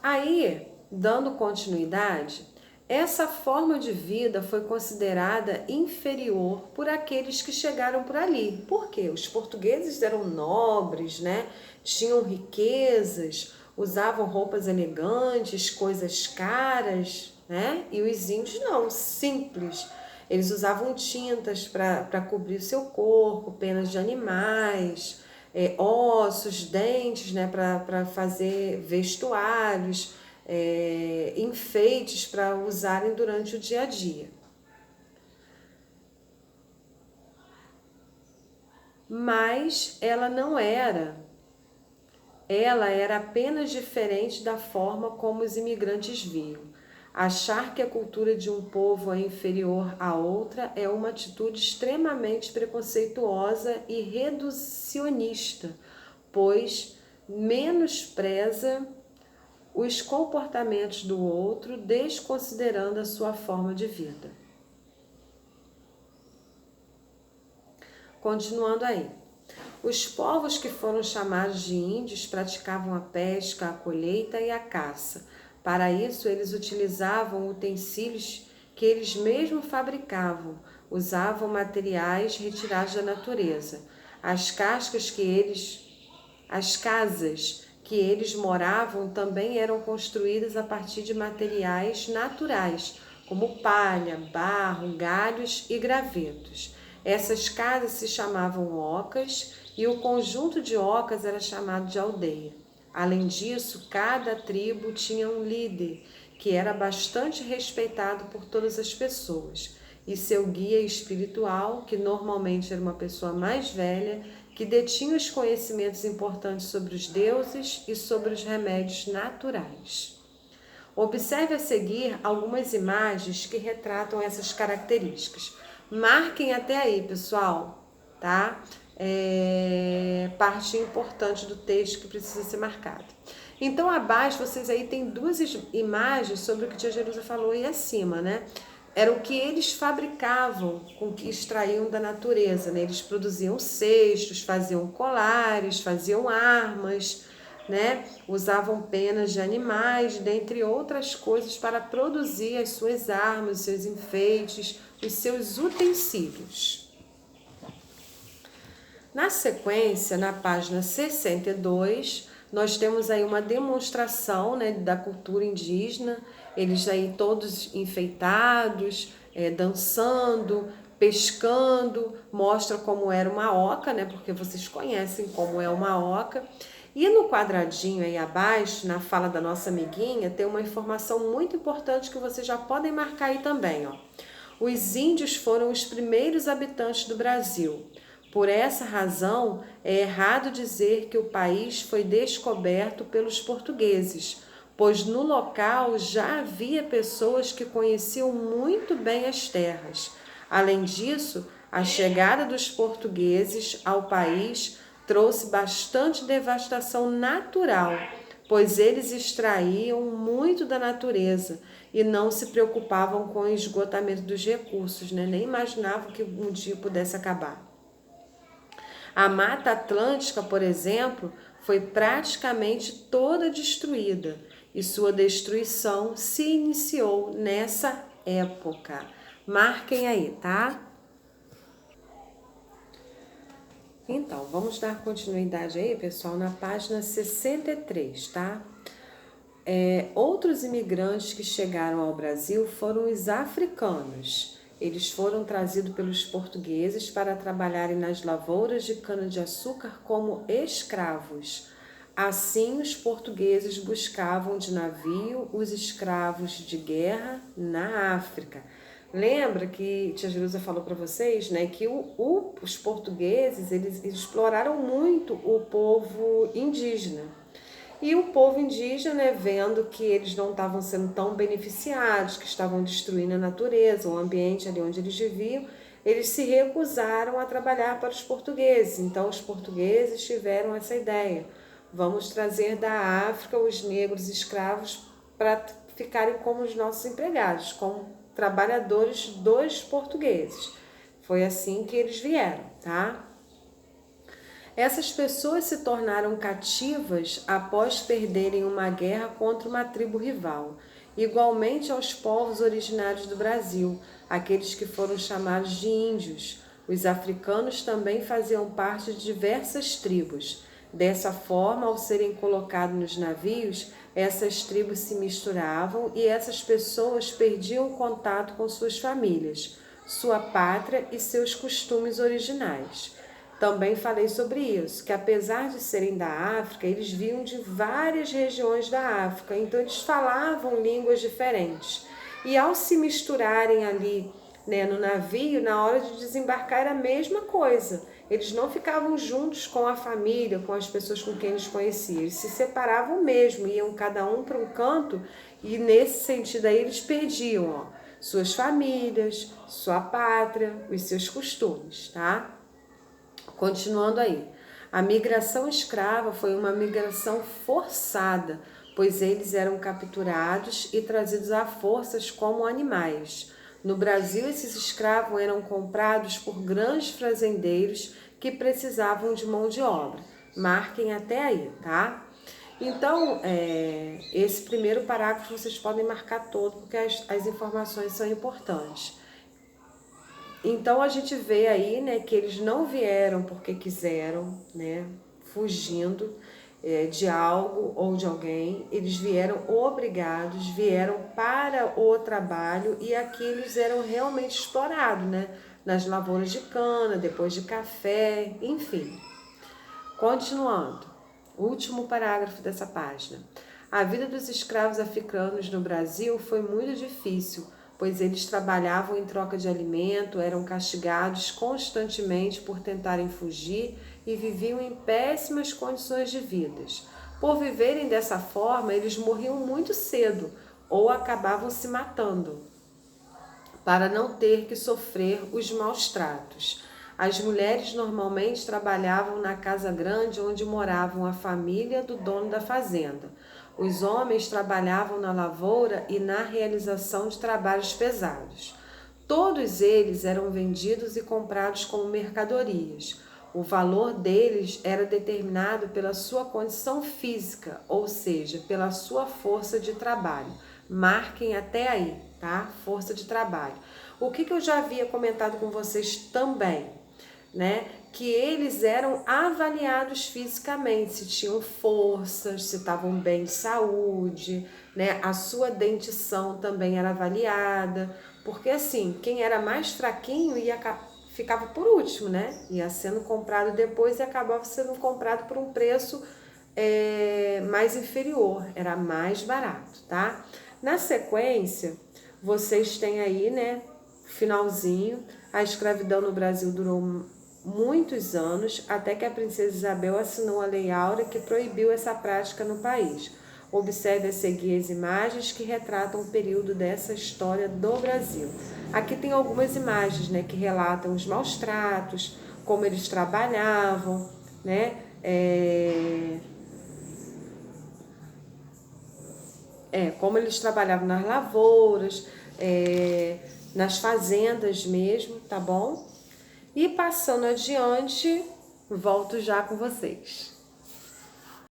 Aí, dando continuidade, essa forma de vida foi considerada inferior por aqueles que chegaram por ali. Por quê? Os portugueses eram nobres, né? Tinham riquezas, usavam roupas elegantes, coisas caras, né? E os índios não, simples. Eles usavam tintas para cobrir o seu corpo, penas de animais, ossos, dentes, né? Para fazer vestuários, enfeites para usarem durante o dia a dia. Mas ela era apenas diferente da forma como os imigrantes viam. Achar que a cultura de um povo é inferior à outra é uma atitude extremamente preconceituosa e reducionista, pois menospreza os comportamentos do outro, desconsiderando a sua forma de vida. Continuando aí. Os povos que foram chamados de índios praticavam a pesca, a colheita e a caça. Para isso, eles utilizavam utensílios que eles mesmos fabricavam, usavam materiais retirados da natureza. As casas que eles moravam também eram construídas a partir de materiais naturais, como palha, barro, galhos e gravetos. Essas casas se chamavam ocas e o conjunto de ocas era chamado de aldeia. Além disso, cada tribo tinha um líder que era bastante respeitado por todas as pessoas, e seu guia espiritual, que normalmente era uma pessoa mais velha, que detinha os conhecimentos importantes sobre os deuses e sobre os remédios naturais. Observe a seguir algumas imagens que retratam essas características. Marquem até aí, pessoal, tá? Parte importante do texto que precisa ser marcada. Então, abaixo, vocês aí têm duas imagens sobre o que Tia Jerusa falou aí acima, né? Era o que eles fabricavam com o que extraíam da natureza, né? Eles produziam cestos, faziam colares, faziam armas, né? Usavam penas de animais, dentre outras coisas, para produzir as suas armas, os seus enfeites, os seus utensílios. Na sequência, na página 62, nós temos aí uma demonstração, né, da cultura indígena, eles aí todos enfeitados, dançando, pescando, mostra como era uma oca, né, porque vocês conhecem como é uma oca. E no quadradinho aí abaixo, na fala da nossa amiguinha, tem uma informação muito importante que vocês já podem marcar aí também, ó. Os índios foram os primeiros habitantes do Brasil. Por essa razão, é errado dizer que o país foi descoberto pelos portugueses, pois no local já havia pessoas que conheciam muito bem as terras. Além disso, a chegada dos portugueses ao país trouxe bastante devastação natural, pois eles extraíam muito da natureza e não se preocupavam com o esgotamento dos recursos, né? Nem imaginavam que um dia pudesse acabar. A Mata Atlântica, por exemplo, foi praticamente toda destruída e sua destruição se iniciou nessa época. Marquem aí, tá? Então, vamos dar continuidade aí, pessoal, na página 63, tá? Outros imigrantes que chegaram ao Brasil foram os africanos. Eles foram trazidos pelos portugueses para trabalharem nas lavouras de cana-de-açúcar como escravos. Assim, os portugueses buscavam de navio os escravos de guerra na África. Lembra que Tia Jerusa falou para vocês, né, que os portugueses eles exploraram muito o povo indígena. E o povo indígena, né, vendo que eles não estavam sendo tão beneficiados, que estavam destruindo a natureza, o ambiente ali onde eles viviam, eles se recusaram a trabalhar para os portugueses. Então, os portugueses tiveram essa ideia: vamos trazer da África os negros escravos para ficarem como os nossos empregados, como trabalhadores dos portugueses. Foi assim que eles vieram, tá? Essas pessoas se tornaram cativas após perderem uma guerra contra uma tribo rival, igualmente aos povos originários do Brasil, aqueles que foram chamados de índios. Os africanos também faziam parte de diversas tribos. Dessa forma, ao serem colocados nos navios, essas tribos se misturavam e essas pessoas perdiam o contato com suas famílias, sua pátria e seus costumes originais. Também falei sobre isso, que apesar de serem da África, eles vinham de várias regiões da África, então eles falavam línguas diferentes. E ao se misturarem ali, né, no navio, na hora de desembarcar era a mesma coisa. Eles não ficavam juntos com a família, com as pessoas com quem eles conheciam. Eles se separavam mesmo, iam cada um para um canto e nesse sentido aí eles perdiam, ó, suas famílias, sua pátria, os seus costumes, tá? Continuando aí. A migração escrava foi uma migração forçada, pois eles eram capturados e trazidos à forças como animais. No Brasil, esses escravos eram comprados por grandes fazendeiros que precisavam de mão de obra. Marquem até aí, tá? Então, esse primeiro parágrafo vocês podem marcar todo, porque as informações são importantes. Então, a gente vê aí, né, que eles não vieram porque quiseram, né, fugindo de algo ou de alguém, eles vieram obrigados, vieram para o trabalho e aqui eles eram realmente explorados, né, nas lavouras de cana, depois de café, enfim. Continuando, último parágrafo dessa página. A vida dos escravos africanos no Brasil foi muito difícil, pois eles trabalhavam em troca de alimento, eram castigados constantemente por tentarem fugir e viviam em péssimas condições de vida. Por viverem dessa forma, eles morriam muito cedo ou acabavam se matando, para não ter que sofrer os maus tratos. As mulheres normalmente trabalhavam na casa grande onde moravam a família do dono da fazenda. Os homens trabalhavam na lavoura e na realização de trabalhos pesados. Todos eles eram vendidos e comprados como mercadorias. O valor deles era determinado pela sua condição física, ou seja, pela sua força de trabalho. Marquem até aí, tá? Força de trabalho. O que eu já havia comentado com vocês também, né? Que eles eram avaliados fisicamente, se tinham forças, se estavam bem de saúde, né? A sua dentição também era avaliada, porque assim, quem era mais fraquinho ficava por último, né? Ia sendo comprado depois e acabava sendo comprado por um preço mais inferior, era mais barato, tá? Na sequência, vocês têm aí, né, finalzinho, a escravidão no Brasil durou muitos anos, até que a princesa Isabel assinou a Lei Áurea que proibiu essa prática no país. Observe a seguir as imagens que retratam o período dessa história do Brasil. Aqui tem algumas imagens, né, que relatam os maus tratos, como eles trabalhavam, né, como eles trabalhavam nas lavouras, nas fazendas mesmo, tá bom? E passando adiante, volto já com vocês.